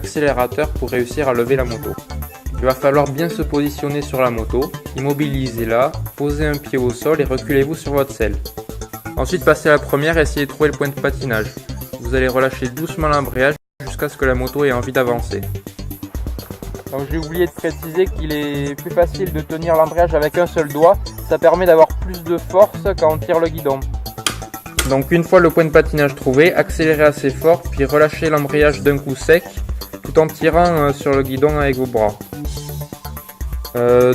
d'accélérateur pour réussir à lever la moto. Il va falloir bien se positionner sur la moto, immobilisez-la, posez un pied au sol et reculez-vous sur votre selle. Ensuite passez à la première et essayez de trouver le point de patinage. Vous allez relâcher doucement l'embrayage jusqu'à ce que la moto ait envie d'avancer. Donc j'ai oublié de préciser qu'il est plus facile de tenir l'embrayage avec un seul doigt, ça permet d'avoir plus de force quand on tire le guidon. Donc une fois le point de patinage trouvé, accélérez assez fort puis relâchez l'embrayage d'un coup sec tout en tirant sur le guidon avec vos bras.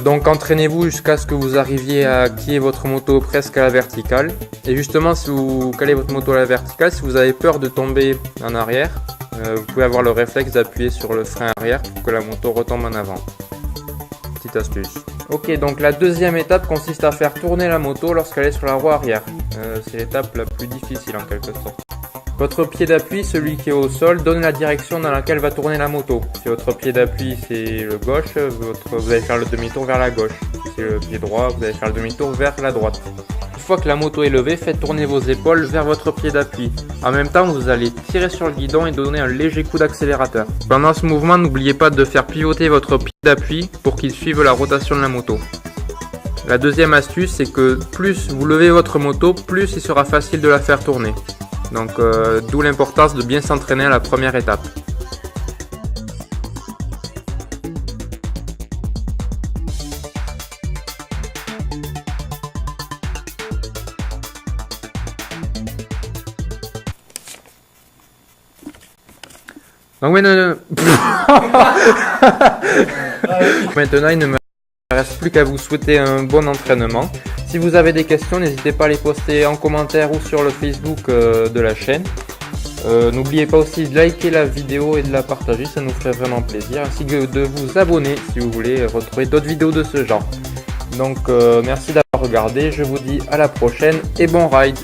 Donc entraînez-vous jusqu'à ce que vous arriviez à quiller votre moto presque à la verticale. Et justement si vous calez votre moto à la verticale, si vous avez peur de tomber en arrière, vous pouvez avoir le réflexe d'appuyer sur le frein arrière pour que la moto retombe en avant. Petite astuce. Ok, donc la deuxième étape consiste à faire tourner la moto lorsqu'elle est sur la roue arrière. C'est l'étape la plus difficile en quelque sorte. Votre pied d'appui, celui qui est au sol, donne la direction dans laquelle va tourner la moto. Si votre pied d'appui c'est le gauche, vous allez faire le demi-tour vers la gauche. Si c'est le pied droit, vous allez faire le demi-tour vers la droite. Une fois que la moto est levée, faites tourner vos épaules vers votre pied d'appui. En même temps, vous allez tirer sur le guidon et donner un léger coup d'accélérateur. Pendant ce mouvement, n'oubliez pas de faire pivoter votre pied d'appui pour qu'il suive la rotation de la moto. La deuxième astuce, c'est que plus vous levez votre moto, plus il sera facile de la faire tourner. Donc d'où l'importance de bien s'entraîner à la première étape. Donc maintenant, il ne me reste plus qu'à vous souhaiter un bon entraînement. Si vous avez des questions, n'hésitez pas à les poster en commentaire ou sur le Facebook de la chaîne. N'oubliez pas aussi de liker la vidéo et de la partager, ça nous ferait vraiment plaisir. Ainsi que de vous abonner si vous voulez retrouver d'autres vidéos de ce genre. Donc merci d'avoir regardé, je vous dis à la prochaine et bon ride!